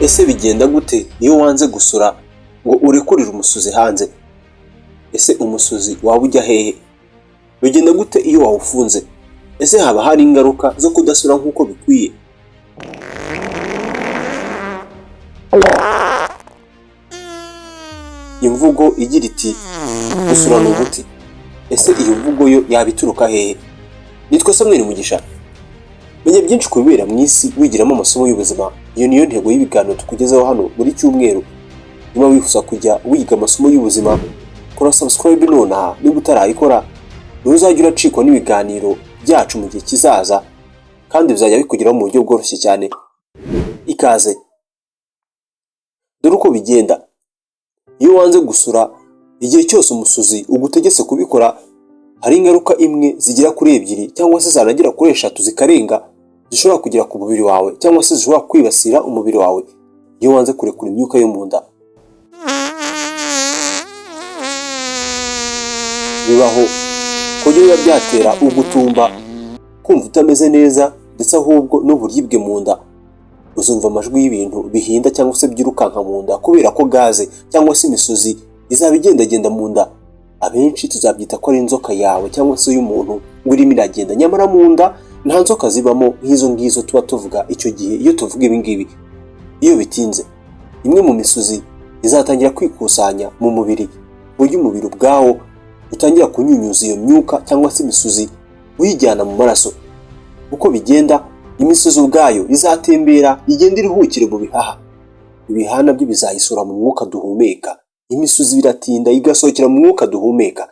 Ese bigenda gute iyo wanze gusura ngo urekurire umusuzi hanze? Ese umusuzi waba ujya hehe? Bigenda gute iyo wawufunze? Ese haba hari ingaruka zo kudasura nk'uko bikwiye? Imvugo igira iti gusura ni umuti. Ese iyo mvugo yo yabituruka hehe? Nitwa Samuel Mugisha. Menya byinshi ku bibera mu isi wigiramo amasomo y'ubuzima. Iyo niyo ntego y'ibiganiro tukugezaho hano buri cyumweru. Niba wifuza kujya wiga amasomo y'ubuzima, kora subscribe nonaha. Niba utarayikora ntuzajya uracikwa n'ibiganiro byacu mu gihe kizaza, kandi bizajya bikugeraho mu buryo bworoshye cyane. Ikaze. Dore uko bigenda. Iyo wanze gusura igihe cyose umusuzi ugutegetse kubikora, hari ingaruka imwe zigera kuri ebyiri cyangwa se zanagera kuri eshatu zikarenga zishobora kugera ku mubiri wawe cyangwa se zishobora kwibasira umubiri wawe iyo wanze kurekura imyuka yo mu nda. Bibaho ko biba byatera ugutumba, kumva utameze neza, ndetse ahubwo n'uburibwe mu nda. Uzumva amajwi y'ibintu bihinda cyangwa se byirukanka mu nda kubera ko gaze cyangwa se imisuzi izaba igendagenda mu nda. Abenshi tuzabyita ko ari inzoka yawe cyangwa se y'umuntu ngo irimo iragenda, nyamara mu nda nta nzoka zibamo nk'izo ngizo tuba tuvuga icyo gihe iyo tuvuga ibi ngibi. Iyo bitinze, imwe mu misuzi izatangira kwikusanya mu mubiri, buryo umubiri ubwawo utangira kunyunyuza iyo myuka cyangwa se imisuzi uyijyana mu maraso. Uko bigenda, imisuzi ubwayo izatembera igenda iruhukire mu bihaha. Ibihaha nabyo bizayisura mu mwuka duhumeka. Imisuzi biratinda igasohokera mu mwuka duhumeka.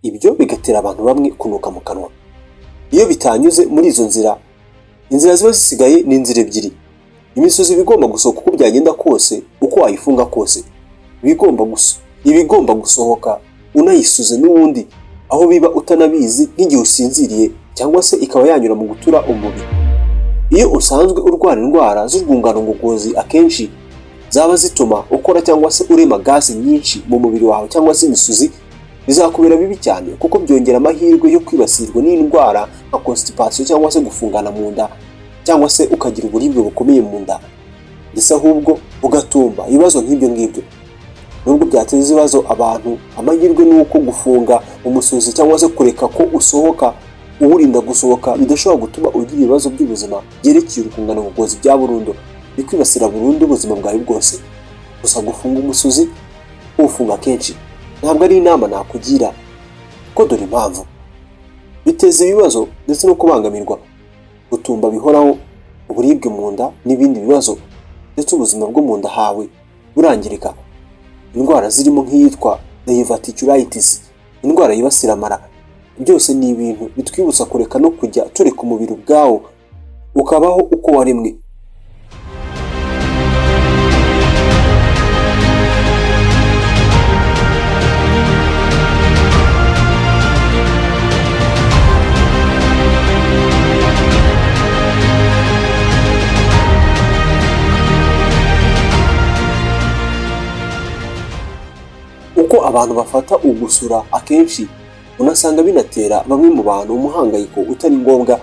Ibyo bigatera abantu bamwe kunuka mu kanwa. Iyo bitanyuze muri izo nzira, inzira ziba zisigaye ni inzira ebyiri. Imisuzi bigomba gusohoka uko byagenda kose, uko wayifunga kose. Ibigomba gusohoka unayisuze n'ubundi, aho biba utanabizi nk'igihe usinziriye, cyangwa se ikaba yanyura mu gutura umubiri. Iyo usanzwe urwara indwara z'urwungano ngogozi, akenshi zaba zituma ukora cyangwa se urema gazi nyinshi mu mubiri wawe cyangwa se imisuzi, bizakubera bibi cyane kuko byongera amahirwe yo kwibasirwa n'indwara nka constipation cyangwa se gufungana mu nda, cyangwa se ukagira uburibwe bukomeye mu nda, ndetse ahubwo ugatumba. Ibibazo nk'ibyo ngibyo nubwo byateza ibibazo abantu, amahirwe ni uko gufunga umusuzi cyangwa se kureka ko usohoka uwurinda gusohoka bidashobora gutuma ugira ibibazo by'ubuzima byerekeye urwungano ngogozi bya burundu, bikwibasira burundu ubuzima bwawe bwose. Gusa gufunga umusuzi uwufunga kenshi ntabwo ari inama nakugira, kuko dore impamvu: biteza ibibazo ndetse no kubangamirwa, gutumba bihoraho, uburibwe mu nda n'ibindi bibazo, ndetse ubuzima bwo mu nda hawe burangirika. Indwara zirimo nk'iyitwa diverticulitis, indwara yibasira amara. Byose ni ibintu bitwibutsa kureka no kujya tureka umubiri ubwawo ukabaho uko waremwe. Uko abantu bafata ugusura, akenshi unasanga binatera bamwe mu bantu umuhangayiko utari ngombwa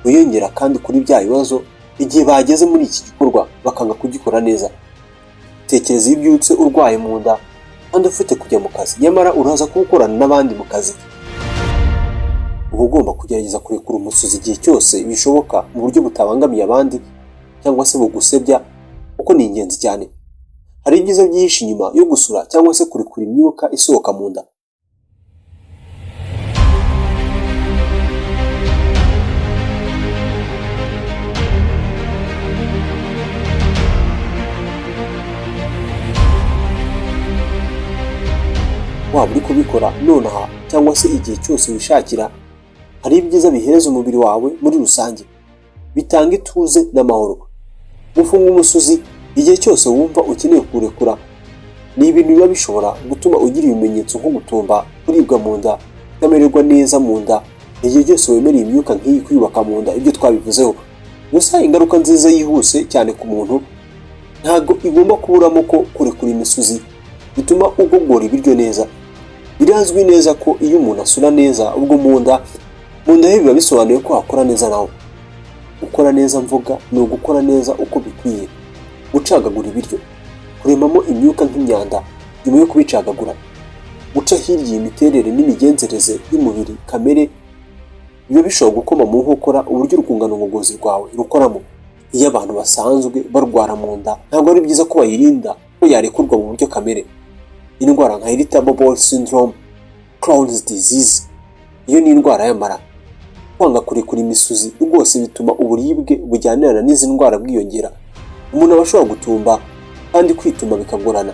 wiyongera kandi kuri bya bibazo igihe bageze muri iki gikorwa bakanga kugikora neza. Tekereza iyo ubyutse urwaye mu nda kandi ufite kujya mu kazi, nyamara uraza kuwukorana n'abandi mu kazi. Uba ugomba kugerageza kurekura umusuzi igihe cyose bishoboka mu buryo butabangamiye abandi cyangwa se bugusebya, kuko ni ingenzi cyane. Hari ibyiza byinshi nyuma yo gusura cyangwa se kurekura imyuka isohoka mu nda. Waba uri kubikora nonaha cyangwa se igihe cyose wishakira, hari ibyiza bihereza umubiri wawe muri rusange, bitanga ituze n'amahoro. Gufunga umusuzi igihe cyose wumva ukeneye kurekura ni ibintu biba bishobora gutuma ugira ibimenyetso nko gutumba, kuribwa mu nda, kutamererwa neza mu nda, igihe cyose wemereye imyuka nk'iyi kwiyubaka mu nda. Ibyo twabivuzeho. Gusa ingaruka nziza yihuse cyane ku muntu ntabwo igomba kuburamo ko kurekura imisuzi bituma ugogora ibiryo neza. Birazwi neza ko iyo umuntu asura neza ubwo mu nda he biba bisobanuye ko akora neza nawe. Gukora neza mvuga ni ugukora neza uko bikwiye. gucagagura ibiryo, kuremamo imyuka nk'imyanda nyuma yo kubicagagura, guca hirya iyi miterere n'imigenzereze y'umubiri kamere biba bishobora gukoma mu nkokora uburyo urwungano ngogozi rwawe rukoramo. Iyo abantu basanzwe barwara mu nda ntabwo ari byiza ko bayirinda ko yarekurwa mu buryo kamere. Indwara nka irritable bowel syndrome, Crohn's disease, iyo ni indwara y'amara. Kwanga kurekura imisuzi rwose bituma uburibwe bujyanirana n'izi ndwara bwiyongera. Umuntu aba ashobora gutumba kandi kwituma bikagorana.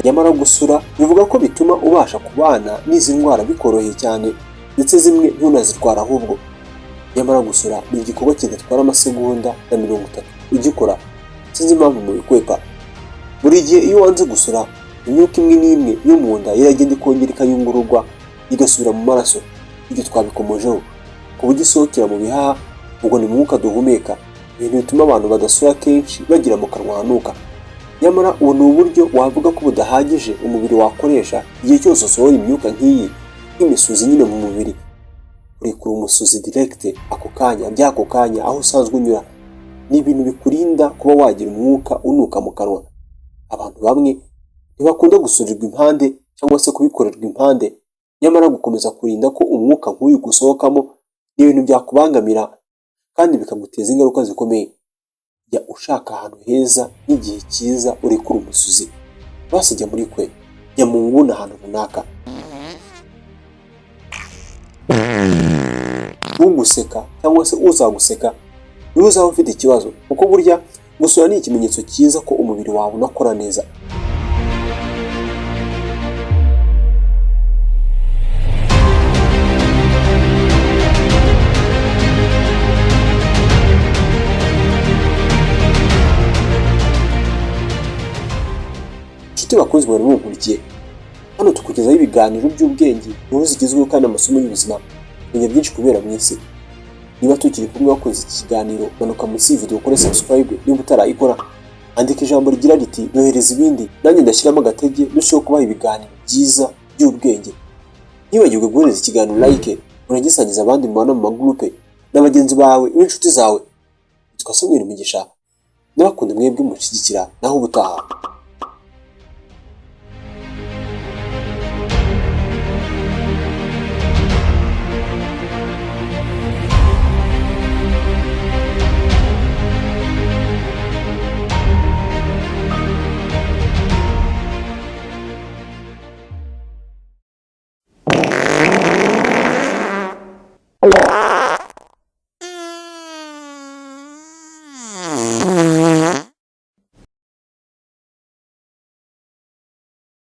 Nyamara gusura bivuga ko bituma ubasha kubana n'izi ndwara bikoroheye cyane, ndetse zimwe ntunazirwara ahubwo. Nyamara gusura ni igikorwa kidatwara amasegonda na 30 ugikora. Sinzi impamvu mubikwepa. Buri gihe iyo wanze gusura, imyuka imwe n'imwe yo mu nda iragenda ikongera ikayungururwa igasubira mu maraso. Ibyo twabikomojeho ku buryo isohokera mu bihaha, ubwo ni umwuka duhumeka, ibintu bituma abantu badasura kenshi bagira mu kanwa hanuka. Nyamara ubu ni uburyo wavuga ko budahagije umubiri wakoresha igihe cyose usohora imyuka nk'iyi nk'imisuzi nyine mu mubiri. Urekura umusuzi direct ako kanya, by'ako kanya aho usanzwe unyura. Ni ibintu bikurinda kuba wagira umwuka unuka mu kanwa. Abantu bamwe ntibakunda gusurirwa impande cyangwa se kubikorerwa impande, nyamara gukomeza kurinda ko umwuka nk'uyu gusohokamo ni ibintu byakubangamira kandi bikaguteza ingaruka zikomeye. Jya ushaka ahantu heza n'igihe cyiza urekura umusuzi. Basi jya muri kwe, jya mu nguni ahantu runaka. Uguseka cyangwa se uzaguseka niwe uzaba ufite ikibazo, kuko burya gusura ni ikimenyetso cyiza ko umubiri wawe unakora neza. Inshuti bakunzi mwari mukurikiye, hano tukugezaho ibiganiro by'ubwenge, inkuru zigezweho kandi amasomo y'ubuzima, menya byinshi kubera mu isi. Niba tukiri kumwe wakoze iki kiganiro, manuka munsi y'video ukore subscribe niba utarayikora, andika ijambo rigira riti nohereza ibindi, nanjye ndashyiramo agatege dushoboye kubaha ibiganiro byiza by'ubwenge. Ntiwibagirwe guhereza ikiganiro like, unagisangiza abandi mubana mu magroupe n'abagenzi bawe n'inshuti zawe. Twasomera imigisha, n'abakunda mwebwe mushyigikira, naho ubutaha.